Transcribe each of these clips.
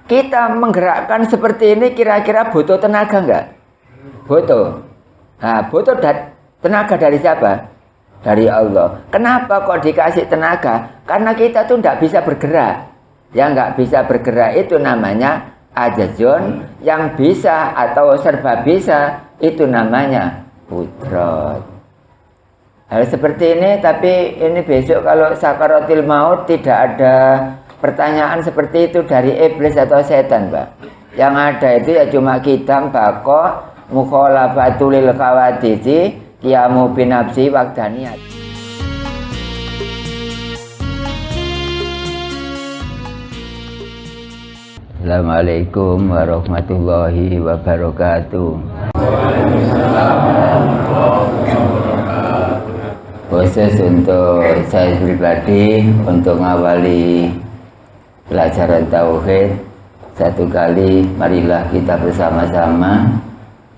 kita menggerakkan seperti ini kira-kira butuh tenaga enggak? Butuh. Nah, butuh tenaga dari siapa? Dari Allah. Kenapa kok dikasih tenaga? Karena kita tuh tidak bisa bergerak. Yang nggak bisa bergerak itu namanya ajazun. Yang bisa atau serba bisa itu namanya qudrat. Hal seperti ini, tapi ini besok kalau sakaratil maut tidak ada pertanyaan seperti itu dari iblis atau setan, Pak. Yang ada itu ya cuma kitam, bako, mukhalafatul lil khawadisi, qiyamu binafsi waqdaniyat. Assalamualaikum warahmatullahi wabarakatuh. Khusus untuk saya pribadi, untuk mengawali pelajaran tauhid, satu kali marilah kita bersama-sama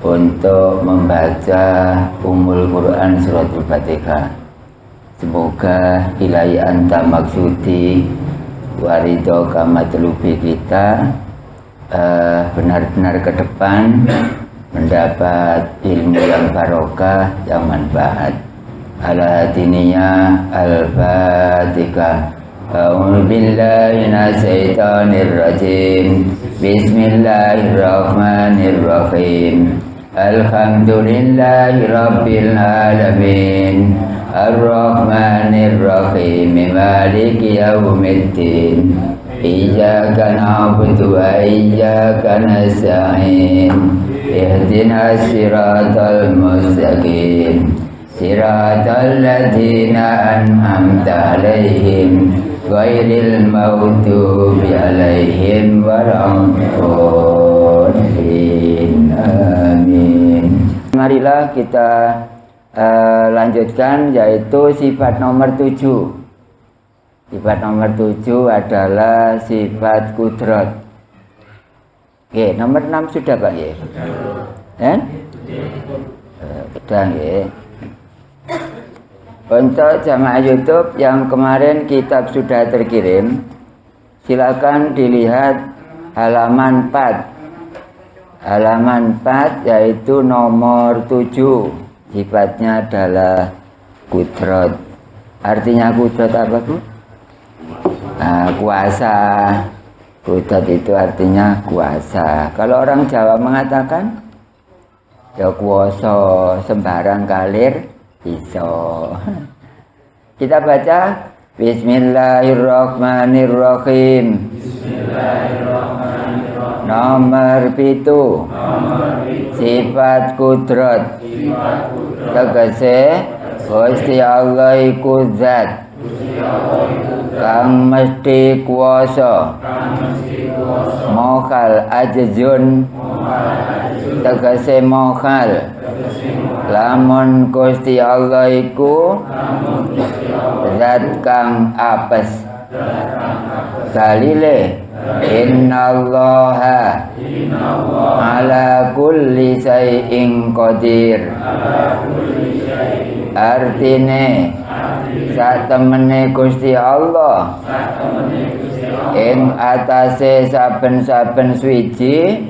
untuk membaca Ummul Quran Suratul Fatihah. Semoga ilahi anta maksudi warido kamatlubi kita benar-benar ke depan mendapat ilmu yang barokah, yang manfaat. Al-Hadiniyah Al-Fatihah. A'udzu billahi minasyaitonir rajim. Bismillahirrahmanirrahim. Alhamdulillahi rabbil alamin. Ar-Rahmanir Rahim. Maliki yaumiddin. Iyyaka na'budu wa iyyaka nasta'in. Ihdinas siratal mustaqim. Siratal ladzina an'amta 'alaihim ghairil maghdubi 'alaihim waladdallin. Amin. Marilah kita lanjutkan, yaitu sifat nomor 7. Sifat nomor 7 adalah sifat kudrat. Oke, nomor 6 sudah, Pak ya? Sudah, ya. Untuk jamaah YouTube yang kemarin kitab sudah terkirim, silakan dilihat halaman 4. Halaman 4 yaitu nomor 7. Sifatnya adalah kudrat. Artinya kudrat apa, Bu? Nah, kuasa. Kudrat itu artinya kuasa. Kalau orang Jawa mengatakan ya kuasa sembarang kalir iso. Kita baca Bismillahirrahmanirrahim. Bismillahirrahmanirrahim. Nomor 7. Sifat kudrat. Tegese Gusti Allah iku zat kang mesti kuasa. Mokhal ajzun. Tegese mokhal. Lamun Gusti Allah iku zat kang apes. Dalile innallaha ala kulli syai'in qadir. Artine satemene Gusti Allah ing atase saben-saben swiji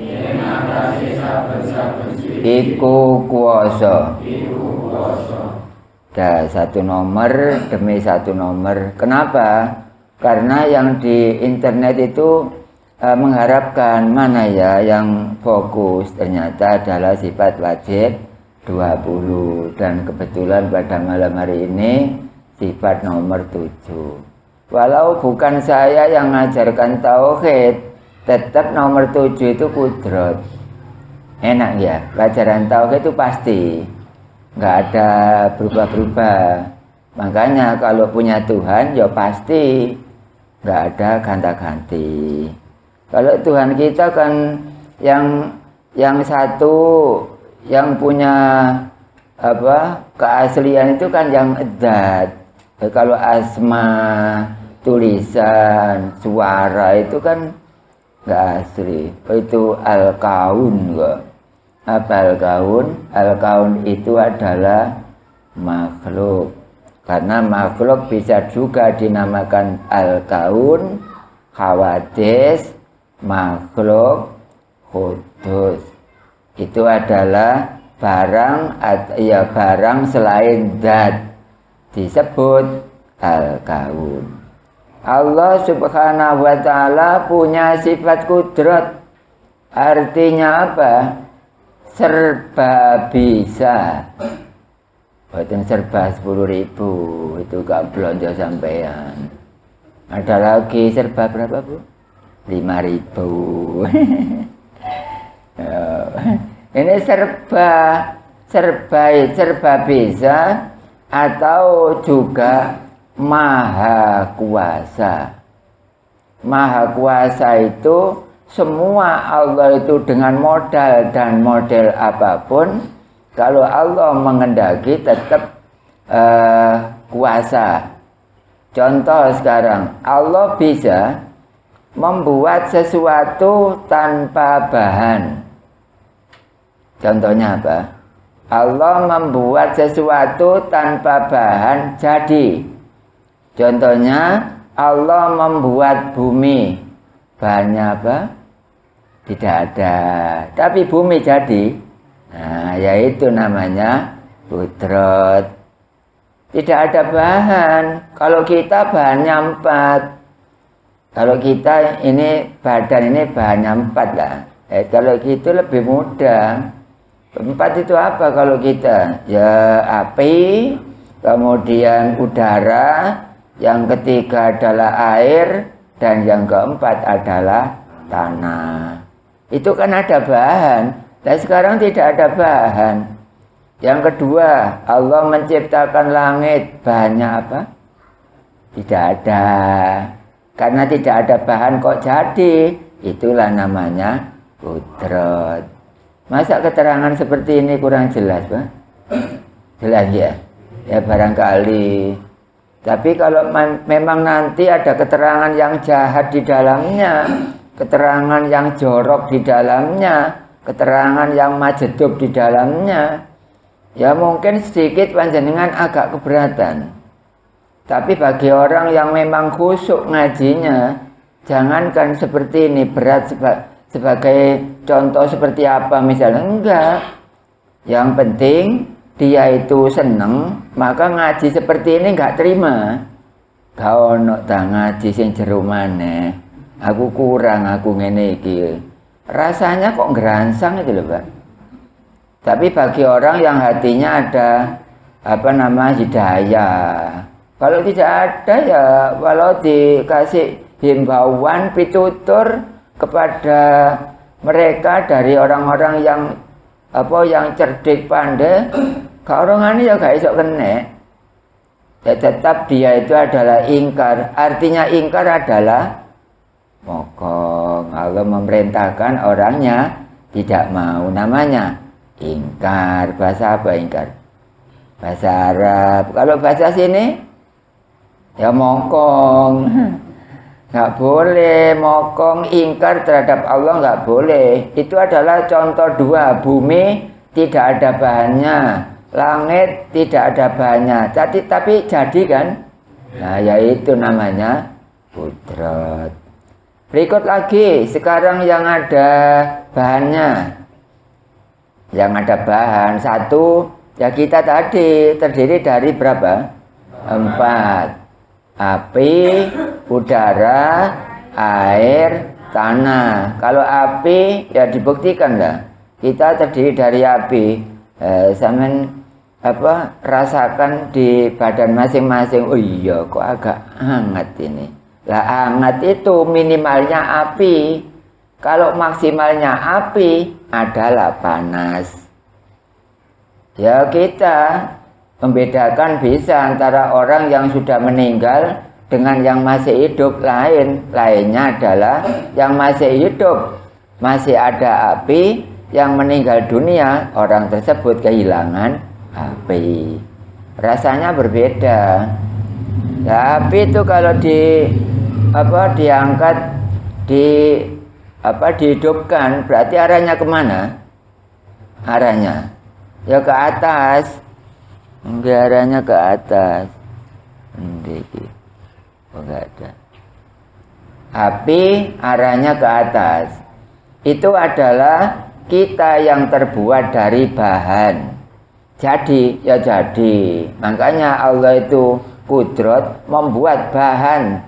iku kuasa. Dah satu nomor demi satu nomor. Kenapa? Karena yang di internet itu mengharapkan mana ya yang fokus, ternyata adalah sifat wajib 20. Dan kebetulan pada malam hari ini sifat nomor 7. Walau bukan saya yang mengajarkan tauhid, tetap nomor 7 itu kudrat. Enak ya, pelajaran tauhid itu pasti nggak ada berubah-berubah. Makanya kalau punya Tuhan ya pasti nggak ada ganta-ganti. Kalau Tuhan kita kan yang satu, yang punya keaslian itu kan yang zat. Kalau asma, tulisan, suara itu kan nggak asli. Itu al-kaun kok. Apa al-kaun? Al-kaun itu adalah makhluk. Karena makhluk bisa juga dinamakan al-kaun, hawadis, makhluk kudus. Itu adalah barang selain zat, disebut al-kaun. Allah subhanahu wa ta'ala punya sifat kudrat. Artinya apa? Serba bisa. Bukan serba 10.000, itu gak belanja sampean. Ada lagi serba berapa, Bu? 5.000. Ini serba bisa atau juga maha kuasa. Maha kuasa itu semua Allah itu dengan modal dan model apapun, kalau Allah mengendaki tetap kuasa. Contoh sekarang, Allah bisa membuat sesuatu tanpa bahan. Contohnya apa? Allah membuat sesuatu tanpa bahan jadi. Contohnya Allah membuat bumi. Bahannya apa? Tidak ada. Tapi bumi jadi. Nah, yaitu namanya kudrat. Tidak ada bahan. Kalau kita bahannya 4. Kalau kita ini badan ini bahannya 4 lah. Kalau gitu lebih mudah. 4 itu apa kalau kita? Ya api, kemudian udara, yang ketiga adalah air, dan yang keempat adalah tanah. Itu kan ada bahan. Dan sekarang tidak ada bahan. Yang kedua, Allah menciptakan langit. Bahannya apa? Tidak ada. Karena tidak ada bahan kok jadi. Itulah namanya kudrat. Masa keterangan seperti ini kurang jelas, Pak? Jelas ya? Ya barangkali. Tapi kalau memang nanti ada keterangan yang jahat di dalamnya, keterangan yang jorok di dalamnya, keterangan yang majedub di dalamnya, ya mungkin sedikit panjenengan agak keberatan. Tapi bagi orang yang memang khusyuk ngajinya, jangankan seperti ini berat sebagai contoh seperti apa misalnya, enggak. Yang penting dia itu seneng, maka ngaji seperti ini nggak terima. Kau nak ngaji sing jero maneh. Aku kurang, aku ngene iki. Rasanya kok ngeransang itu loh, Pak. Tapi bagi orang yang hatinya ada hidayah. Kalau tidak ada ya walau dikasih himbauan pitutur kepada mereka dari orang-orang yang cerdik pandai, orang ini ya gak iso kena. Ya tetap dia itu adalah ingkar. Artinya ingkar adalah mokong. Allah memerintahkan orangnya tidak mau, namanya ingkar. Bahasa apa ingkar? Bahasa Arab. Kalau bahasa sini ya mokong. Nggak boleh mokong, ingkar terhadap Allah, nggak boleh. Itu adalah contoh dua. Bumi tidak ada bahannya, langit tidak ada bahannya, tapi jadi kan. Nah yaitu namanya kudrat. Berikut lagi, sekarang yang ada bahannya, yang ada bahan satu, ya kita tadi terdiri dari berapa? 4. Api, udara, air, tanah. Kalau api ya dibuktikan lah. Kita terdiri dari api. Rasakan di badan masing-masing. Oh iya, kok agak hangat ini. Lah hangat itu minimalnya api. Kalau maksimalnya api adalah panas. Ya kita membedakan bisa antara orang yang sudah meninggal dengan yang masih hidup lainnya adalah yang masih hidup masih ada api, yang meninggal dunia orang tersebut kehilangan api. Rasanya berbeda. Nah, api itu kalau diangkat dihidupkan berarti arahnya kemana? Arahnya ya ke atas. Arahnya ke atas. Enggak ada. api arahnya ke atas. Itu adalah kita yang terbuat dari bahan. Jadi, ya jadi. Makanya Allah itu kudrat membuat bahan,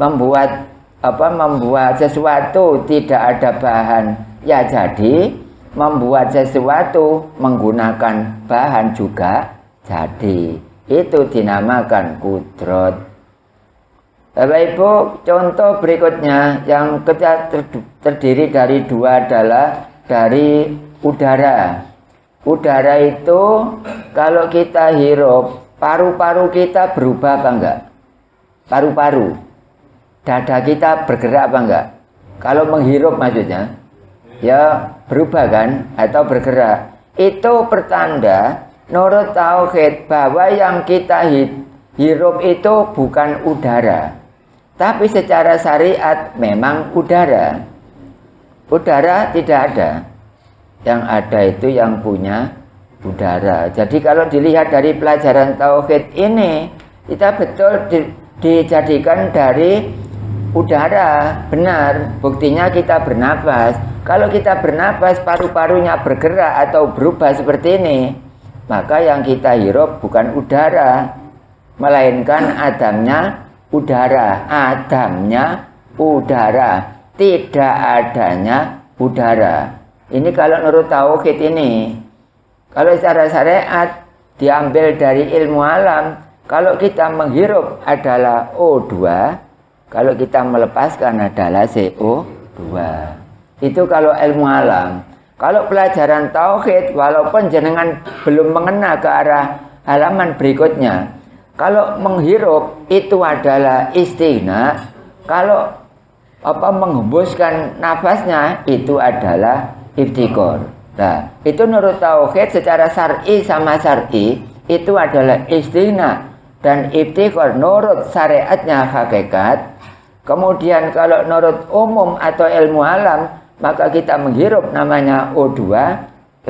membuat sesuatu tidak ada bahan, ya jadi. Membuat sesuatu menggunakan bahan juga jadi. Itu dinamakan kudrat. Bapak Ibu, contoh berikutnya yang terdiri dari dua adalah dari udara. Udara itu kalau kita hirup, paru-paru kita berubah apa enggak? Paru-paru. Dada kita bergerak apa enggak? Kalau menghirup maksudnya, ya berubah kan? Atau bergerak. Itu pertanda menurut tauhid bahwa yang kita hirup itu bukan udara. Tapi secara syariat memang udara. Udara tidak ada. Yang ada itu yang punya udara. Jadi kalau dilihat dari pelajaran tauhid ini, kita betul dijadikan dari udara. Benar, buktinya kita bernapas. Kalau kita bernapas, paru-parunya bergerak atau berubah seperti ini, maka yang kita hirup bukan udara, melainkan adamnya udara. Adamnya udara, tidak adanya udara. Ini kalau menurut tauhid ini. Kalau secara syariat diambil dari ilmu alam, kalau kita menghirup adalah O2, kalau kita melepaskan adalah CO2. Itu kalau ilmu alam. Kalau pelajaran tauhid, walaupun jenengan belum mengena ke arah halaman berikutnya, kalau menghirup itu adalah istighna, kalau menghembuskan nafasnya itu adalah iftikor. Nah, itu menurut tauhid secara syar'i sama syar'i itu adalah istighna dan iftikor menurut syariatnya hakikat. Kemudian kalau menurut umum atau ilmu alam, maka kita menghirup namanya O2,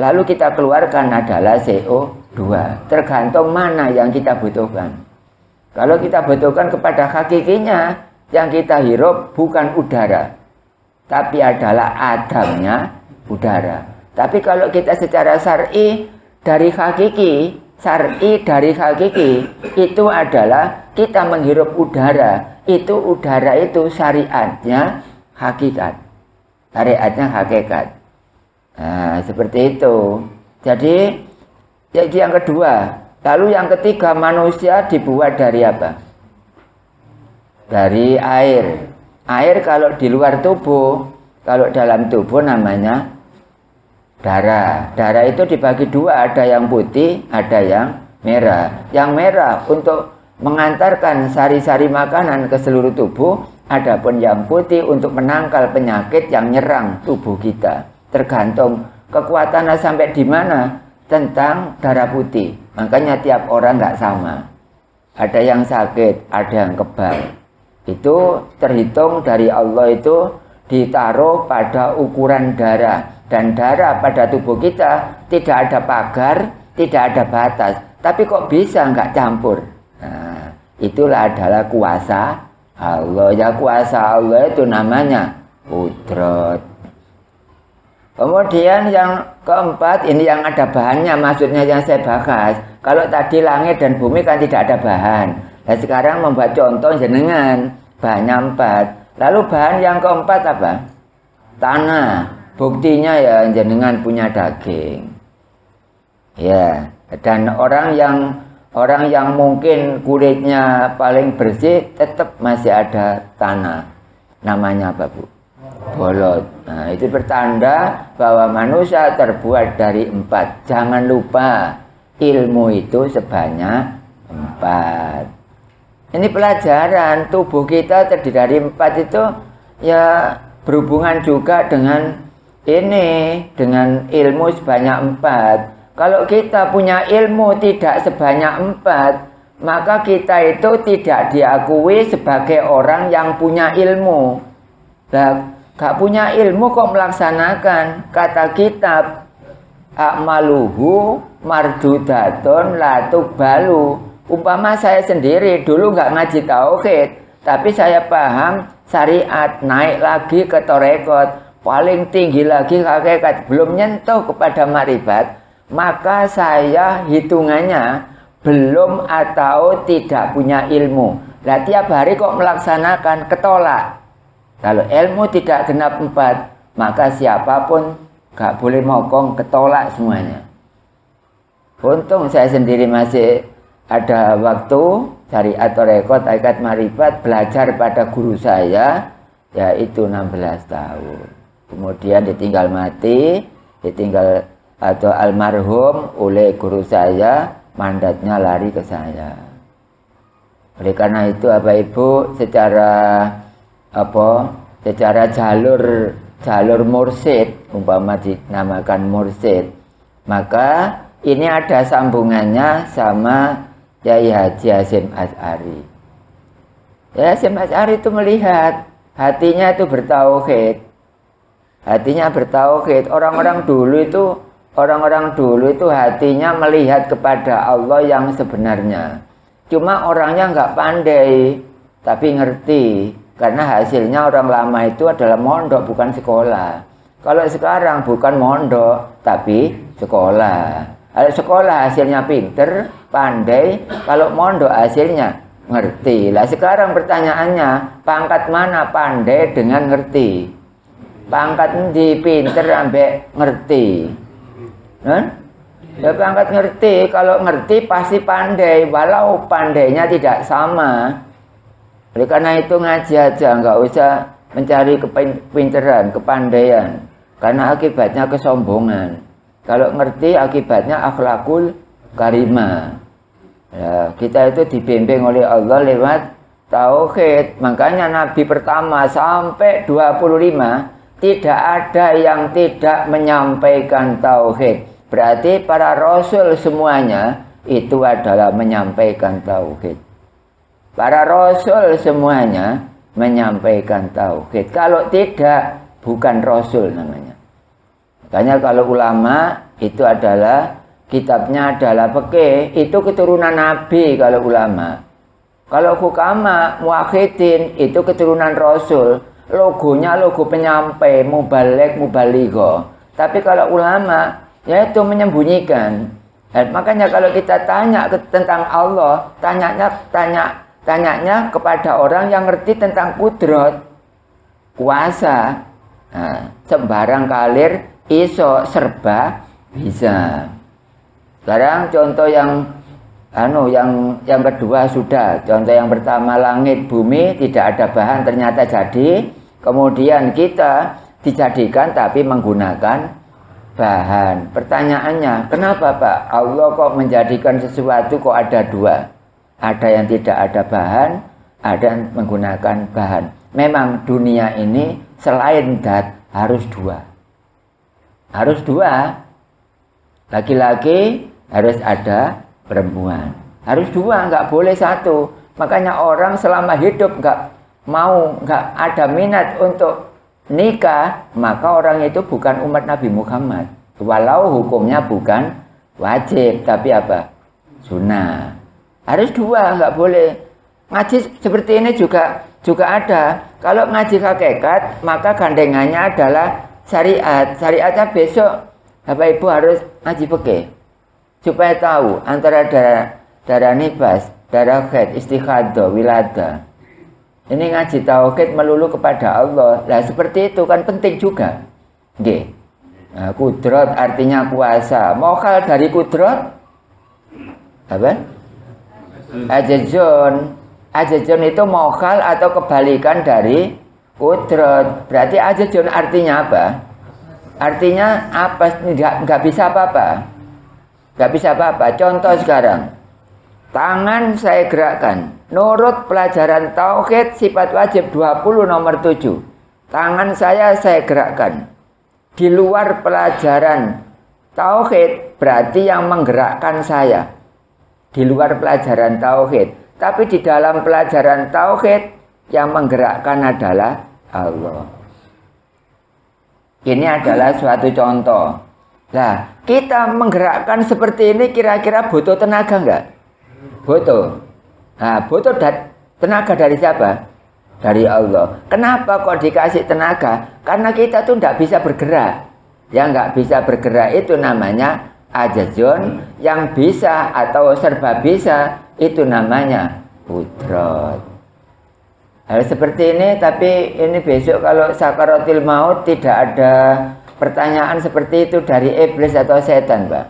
lalu kita keluarkan adalah CO2. Tergantung mana yang kita butuhkan. Kalau kita butuhkan kepada hakikinya, yang kita hirup bukan udara, tapi adalah adamnya udara. Tapi kalau kita secara syar'i dari hakiki, syar'i dari hakiki, itu adalah kita menghirup udara. Itu udara itu syariatnya hakikat. Syariatnya hakikat. Nah, seperti itu. Jadi yang kedua. Lalu yang ketiga, manusia dibuat dari apa? Dari air. Air kalau di luar tubuh, kalau dalam tubuh namanya darah. Darah itu dibagi dua, ada yang putih, ada yang merah. Yang merah untuk mengantarkan sari-sari makanan ke seluruh tubuh, adapun yang putih untuk menangkal penyakit yang nyerang tubuh kita. Tergantung kekuatannya sampai di mana tentang darah putih. Makanya tiap orang nggak sama. Ada yang sakit, ada yang kebal. Itu terhitung dari Allah itu ditaruh pada ukuran darah. Dan darah pada tubuh kita tidak ada pagar, tidak ada batas. Tapi kok bisa nggak campur? Nah, itulah adalah kuasa Allah. Ya kuasa Allah itu namanya kudrat. Kemudian yang keempat, ini yang ada bahannya, maksudnya yang saya bahas. Kalau tadi langit dan bumi kan tidak ada bahan. Nah sekarang membuat contoh jenengan, bahannya 4. Lalu bahan yang keempat apa? Tanah. Buktinya ya jenengan punya daging. Ya, dan orang yang mungkin kulitnya paling bersih tetap masih ada tanah. Namanya apa, Bu? Bolot. Nah, itu bertanda bahwa manusia terbuat dari 4. Jangan lupa ilmu itu sebanyak 4. Ini pelajaran tubuh kita terdiri dari 4 itu ya berhubungan juga dengan ini, dengan ilmu sebanyak 4. Kalau kita punya ilmu tidak sebanyak 4, maka kita itu tidak diakui sebagai orang yang punya ilmu. Nah, gak punya ilmu kok melaksanakan. Kata kitab, akmaluhu mardudatun la tuqbalu. Umpama saya sendiri dulu gak ngaji tauhid, tapi saya paham syariat, naik lagi ke tarekat, paling tinggi lagi ke hakikat, belum nyentuh kepada makrifat, maka saya hitungannya belum atau tidak punya ilmu. Nah, tiap hari kok melaksanakan, ketolak. Kalau ilmu tidak genap 4, maka siapapun gak boleh mokong, ketolak semuanya. Untung saya sendiri masih ada waktu syariat tarekat, hakikat makrifat, belajar pada guru saya, yaitu 16 tahun. Kemudian ditinggal mati, ditinggal atau almarhum oleh guru saya, mandatnya lari ke saya. Oleh karena itu Bapak Ibu, secara jalur mursyid, umpama dinamakan mursyid, maka ini ada sambungannya sama Kyai Haji Hasyim Asy'ari. Ya, Hasyim Asy'ari itu melihat hatinya itu bertauhid. Hatinya bertauhid. Orang-orang dulu itu hatinya melihat kepada Allah yang sebenarnya. Cuma orangnya nggak pandai, tapi ngerti. Karena hasilnya orang lama itu adalah mondok, bukan sekolah. Kalau sekarang bukan mondok, tapi sekolah. Kalau sekolah hasilnya pinter, pandai. Kalau mondok hasilnya ngerti. Lah sekarang pertanyaannya, pangkat mana pandai dengan ngerti? Pangkat di pinter ambek ngerti. Ya pangkat ngerti, kalau ngerti pasti pandai, walau pandainya tidak sama. Oleh karena itu ngaji aja, nggak usah mencari kepinteran, kepandaian, karena akibatnya kesombongan. Kalau ngerti akibatnya akhlakul karimah. Ya, kita itu dibimbing oleh Allah lewat tauhid. Makanya Nabi pertama sampai 25 tidak ada yang tidak menyampaikan tauhid. Berarti para rasul semuanya itu adalah menyampaikan tauhid. Para rasul semuanya menyampaikan tauhid. Kalau tidak, bukan rasul namanya. Makanya kalau ulama itu adalah kitabnya adalah fikih, itu keturunan Nabi kalau ulama. Kalau hukama, muakhidin itu keturunan rasul. Logonya logo penyampai, mubaligh, mubaligho. Tapi kalau ulama yaitu menyembunyikan. Dan makanya kalau kita tanya tentang Allah, tanyanya kepada orang yang ngerti tentang kudrat, kuasa. Nah, sembarang kalir iso serba bisa. Sekarang contoh yang kedua sudah. Contoh yang pertama, langit bumi tidak ada bahan ternyata jadi. Kemudian kita dijadikan tapi menggunakan bahan. Pertanyaannya, kenapa Pak? Allah kok menjadikan sesuatu kok ada dua? Ada yang tidak ada bahan, ada yang menggunakan bahan. Memang dunia ini selain dat harus dua. Harus dua. Laki-laki harus ada perempuan. Harus dua, nggak boleh satu. Makanya orang selama hidup nggak ada minat untuk nikah, maka orang itu bukan umat Nabi Muhammad. Walau hukumnya bukan wajib, tapi apa? Sunnah. Harus dua, nggak boleh. Ngaji seperti ini juga ada. Kalau ngaji hakikat, maka gandengannya adalah syariat. Syariatnya besok Bapak Ibu harus ngaji fikih supaya tahu antara darah nifas, darah haid, istikhadah, wiladah. Ini ngaji tauhid melulu kepada Allah. Lah seperti itu kan penting juga. Nggih. Nah, kudrat artinya kuasa. Mokal dari kudrat apa? Ajazun. Ajazun itu mokal atau kebalikan dari kudrat. Berarti ajazun artinya apa? Artinya apa? Nggak bisa apa-apa. Nggak bisa apa-apa. Contoh sekarang. Tangan saya gerakkan. Nurut pelajaran tauhid sifat wajib 20 nomor 7. Tangan saya gerakkan. Di luar pelajaran tauhid berarti yang menggerakkan saya. Di luar pelajaran tauhid. Tapi di dalam pelajaran tauhid yang menggerakkan adalah Allah. Ini adalah suatu contoh. Nah, kita menggerakkan seperti ini kira-kira butuh tenaga enggak? Butuh. Nah, butuh tenaga dari siapa? dari Allah. Kenapa kok dikasih tenaga? Karena kita tuh tidak bisa bergerak. Yang nggak bisa bergerak itu namanya ajazun, yang bisa atau serba bisa itu namanya qudrat. Hal seperti ini, tapi ini besok kalau sakaratil maut tidak ada pertanyaan seperti itu dari iblis atau setan, Pak.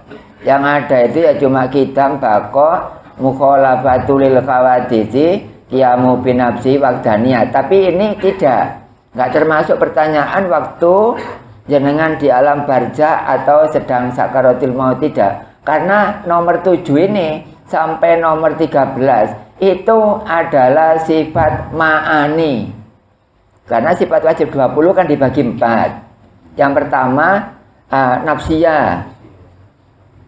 Yang ada itu ya cuma kidam, bako, mukhalafatul lil khawadisi, qiyamu binafsi waqdaniyah. Tapi ini nggak termasuk pertanyaan waktu jenengan di alam barzah atau sedang sakaratil maut, tidak. Karena nomor 7 ini sampai nomor 13 itu adalah sifat ma'ani. Karena sifat wajib 20 kan dibagi 4. Yang pertama nafsiyah,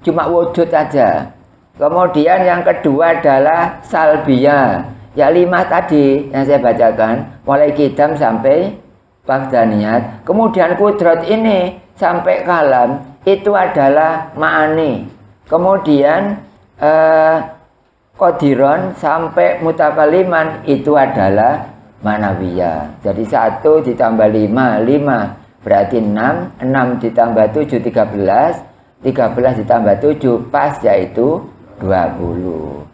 cuma wujud aja. Kemudian yang kedua adalah salbiyah, ya 5 tadi yang saya bacakan, mulai kidam sampai waqdaniyat. Kemudian kudrat ini sampai kalam itu adalah ma'ani. Kemudian qadiron sampai mutakaliman itu adalah manawiyah. Jadi 1 ditambah 5, 5 berarti 6, 6 ditambah 7, 13, 13 ditambah 7 pas yaitu 20.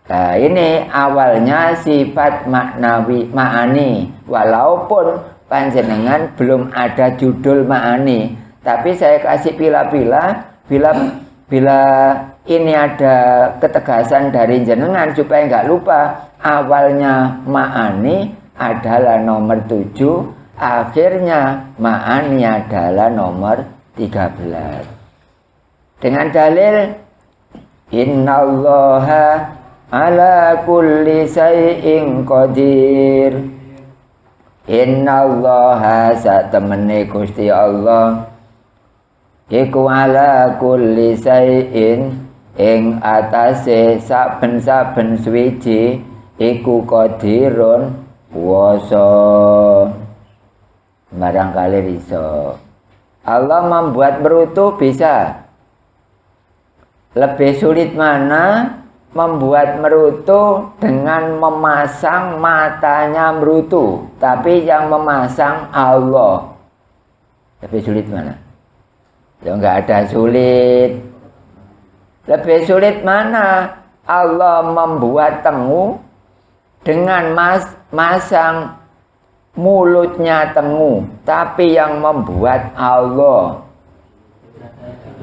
Nah ini awalnya sifat maknawi ma'ani, walaupun panjenengan belum ada judul ma'ani, tapi saya kasih pila-pila bila ini ada ketegasan dari jenengan supaya nggak lupa. Awalnya ma'ani adalah nomor 7, akhirnya ma'ani adalah nomor 13. Dengan dalil innallaha ala kulli syai'in qadir. Innallaha satemene Gusti Allah iku ala kulli syai'in ing atase saben-saben suwiji iku qadirun kuwasa. Barangkali iso. Allah membuat merutu bisa. Lebih sulit mana membuat merutu dengan memasang matanya merutu, tapi yang memasang Allah. Lebih sulit mana? Ya enggak ada sulit. Lebih sulit mana? Allah membuat tengu dengan masang mulutnya tengu, tapi yang membuat Allah.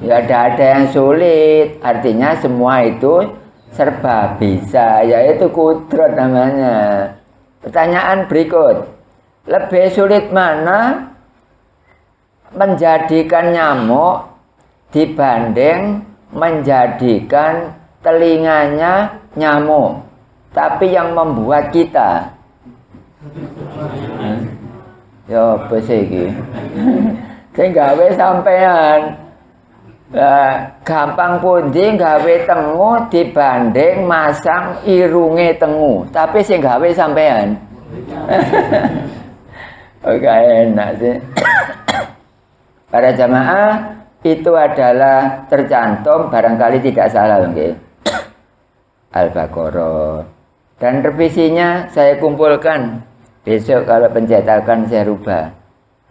Ya ada yang sulit. Artinya semua itu serba bisa, yaitu kudrat namanya. Pertanyaan berikut, lebih sulit mana menjadikan nyamuk dibanding menjadikan telinganya nyamuk, tapi yang membuat kita? Ya apa sih iki? Sing gawe sampean gampang pundi gawe tengu dibanding masang irunge tengu, tapi sing gawe sampean. Oke, enak sih. Para jamaah, itu adalah tercantum, barangkali tidak salah nggih, Al-Baqarah. Dan revisinya saya kumpulkan besok kalau pencetakan saya rubah.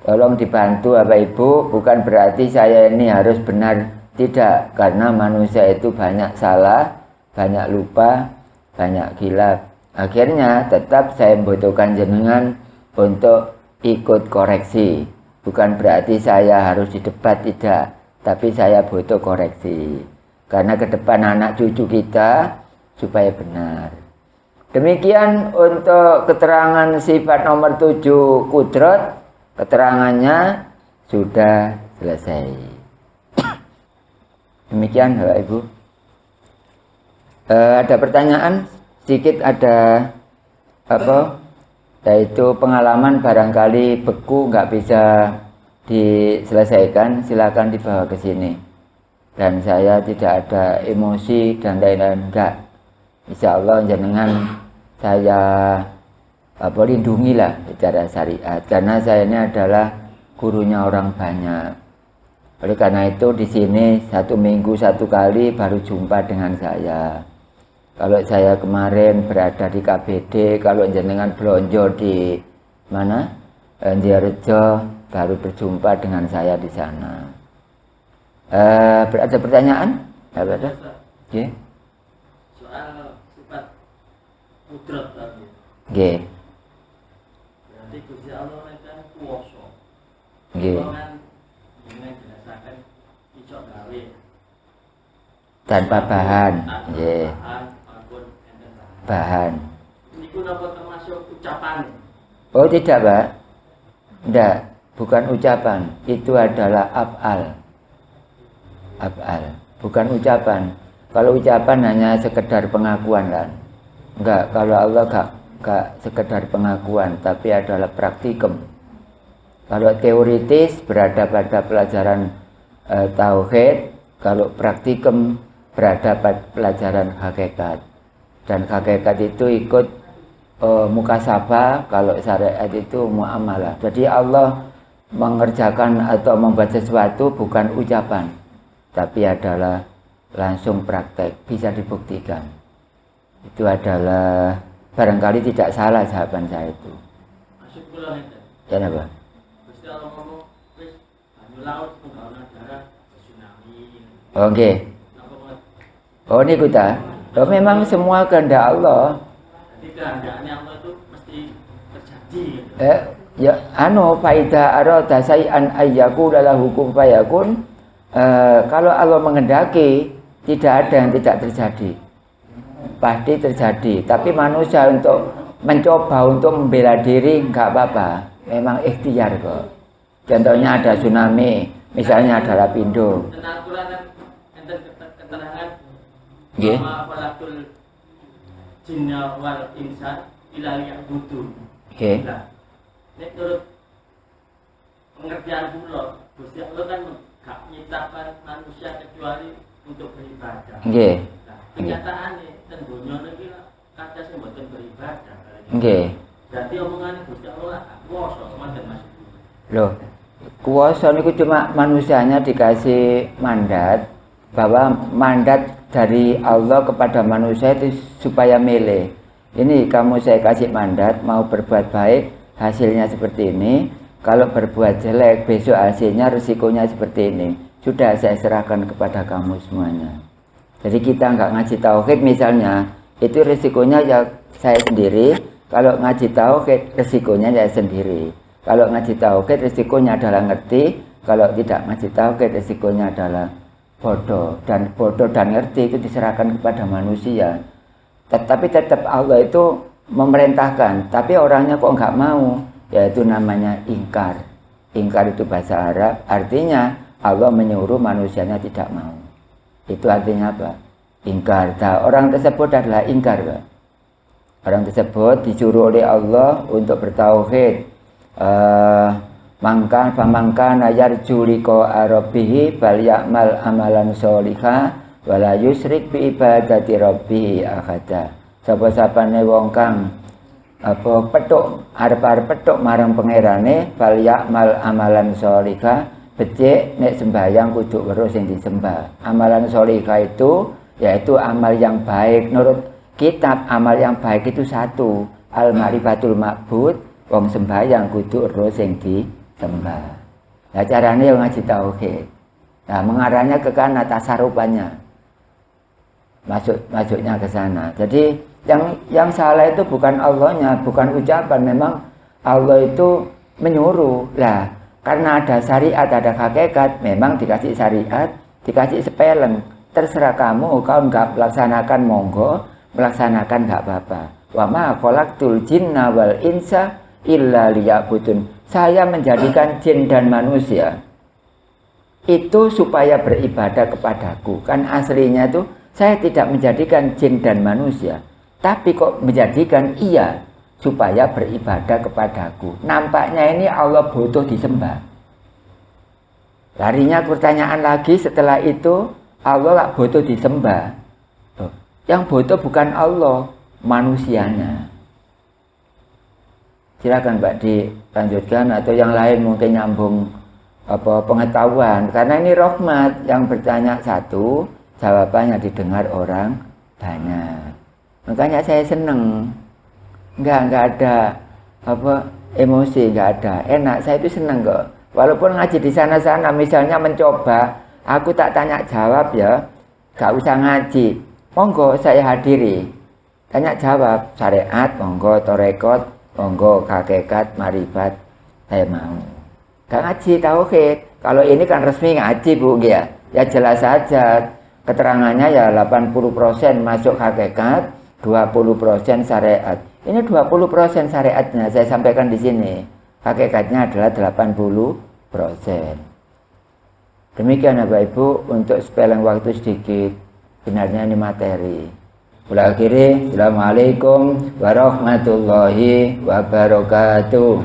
Tolong dibantu Bapak Ibu, bukan berarti saya ini harus benar, tidak, karena manusia itu banyak salah, banyak lupa, banyak khilaf. Akhirnya tetap saya membutuhkan jenengan untuk ikut koreksi. Bukan berarti saya harus di debat, tidak, tapi saya butuh koreksi. Karena ke depan anak cucu kita supaya benar. Demikian untuk keterangan sifat nomor 7 kudrat. Keterangannya sudah selesai. Demikian Bapak Ibu. Ada pertanyaan sedikit, ada apa? Yaitu pengalaman barangkali beku nggak bisa diselesaikan, silakan dibawa ke sini. Dan saya tidak ada emosi dan lain-lain, enggak. Insya Allah jenengan saya lindungilah secara syariat, karena saya ini adalah gurunya orang banyak. Oleh karena itu di sini 1 minggu 1 kali baru jumpa dengan saya. Kalau saya kemarin berada di KBD, kalau jenengan belonjo di mana? Ndiarejo, baru berjumpa dengan saya di sana. Ada pertanyaan? Ada? Oke. Soal sifat kudrat tadi. Oke. Berarti Gusti Allah kan kuwasa. Nggih. Kan dengan dirasakan iso gawe Tanpa bahan. Nggih. Bahan. Niku napa termasuk ucapan? Oh tidak, Pak. Tidak, bukan ucapan. Itu adalah af'al. Af'al, bukan ucapan. Kalau ucapan hanya sekedar pengakuan kan. Enggak, kalau Allah enggak sekedar pengakuan, tapi adalah praktikum. Kalau teoritis berada pada pelajaran tauhid, kalau praktikum berada pada pelajaran hakikat. Dan hakikat itu ikut mukasabah, kalau syariat itu muamalah. Jadi Allah mengerjakan atau membuat sesuatu bukan ucapan, tapi adalah langsung praktek, bisa dibuktikan. Itu adalah barangkali tidak salah jawaban saya itu. Masuk kula ngeten. Ya napa? Gusti Allah ngomong wis banyu laut pembangunan darat tsunami. Oke. Oh ini kita. Oh, memang semua kehendak Allah. Jadi kehendaknya Allah itu mesti terjadi gitu. Ya faida arada say'an ayyaku lahu kun fayakun. Kalau Allah menghendaki, tidak ada yang tidak terjadi. Pasti terjadi. Tapi manusia untuk mencoba untuk membela diri nggak apa-apa. Memang ikhtiar kok. Contohnya ada tsunami, misalnya ada lapindo. Tentang Al-Quran kan enten keterangan Nggih. Walakul jinna wal insan ila ya'budun. Nggih. Nah, nek menurut pengertian kula, Gusti Allah kan gak nyiptakan manusia kecuali untuk beribadah. Nggih. Nah, kenyataannya ten donya niki kathah sing mboten beribadah. Nggih. Berarti omongane Gusti Allah gak kuwasa ngoten Mas. Loh, kuwasa niku cuma manusianya dikasih mandat, bahwa mandat dari Allah kepada manusia itu supaya milih. Ini kamu saya kasih mandat, mau berbuat baik hasilnya seperti ini, kalau berbuat jelek besok hasilnya risikonya seperti ini. Sudah saya serahkan kepada kamu semuanya. Jadi kita nggak ngaji tauhid misalnya, itu risikonya ya saya sendiri. Kalau ngaji tauhid risikonya saya sendiri. Kalau ngaji tauhid risikonya adalah ngerti, kalau tidak ngaji tauhid risikonya adalah bodoh, dan ngerti itu diserahkan kepada manusia. Tetapi tetap Allah itu memerintahkan, tapi orangnya kok nggak mau, yaitu namanya ingkar. Ingkar itu bahasa Arab, artinya Allah menyuruh manusianya tidak mau. Itu artinya apa? Ingkar. Nah, orang tersebut adalah ingkar, Pak. Orang tersebut disuruh oleh Allah untuk bertauhid. Famangkan yarju liqa rabbih bal ya'mal amalan sholiha wala yusyrik bi ibadati rabbih ahada. Sapa-sapane wong kang petuk arep-arep petuk marang pangerane bal ya'mal amalan sholiha, becik nek sembahyang kudu weruh sing disembah. Amalan sholiha itu yaitu amal yang baik. Menurut kitab amal yang baik itu satu, al-ma'rifatul ma'bud, wong sembahyang kudu weruh sing disembah. Nah, caranya yang ngaji tauhid. Nah, mengarahnya ke kana tasarupannya. Masuknya ke sana. Jadi yang salah itu bukan Allahnya, bukan ucapan. Memang Allah itu menyuruh. Lah, karena ada syariat, ada hakikat, memang dikasih syariat, dikasih sepeleng. Terserah kamu, kau enggak melaksanakan monggo, melaksanakan enggak apa-apa. Wa ma khalaqtul jinna wal insa illa liya'budun. Saya menjadikan jin dan manusia itu supaya beribadah kepadaku. Kan aslinya itu saya tidak menjadikan jin dan manusia, tapi kok menjadikan iya supaya beribadah kepadaku. Nampaknya ini Allah butuh disembah. Larinya pertanyaan lagi setelah itu, Allah lah butuh disembah. Yang butuh bukan Allah, manusianya. Silakan Pak dilanjutkan, atau yang lain mungkin nyambung pengetahuan, karena ini rahmat. Yang bertanya satu, jawabannya didengar orang banyak. Makanya saya seneng. Enggak ada apa emosi, enggak ada. Enak, saya itu seneng kok. Walaupun ngaji di sana-sana, misalnya mencoba, aku tak tanya jawab ya, gak usah ngaji. Monggo saya hadiri. Tanya jawab, syariat, monggo, torekot, monggo, hakikat, maribat, saya mau. Gak ngaji, tauhid. Kalau ini kan resmi ngaji Bu, ya. Ya jelas saja. Keterangannya ya 80% masuk hakikat, 20% syariat. Ini 20% syariatnya saya sampaikan di sini. Hakikatnya adalah 80%. Demikian Bapak Ibu, untuk spelling waktu sedikit. Benarnya ini materi. Akhiri, Assalamualaikum warahmatullahi wabarakatuh.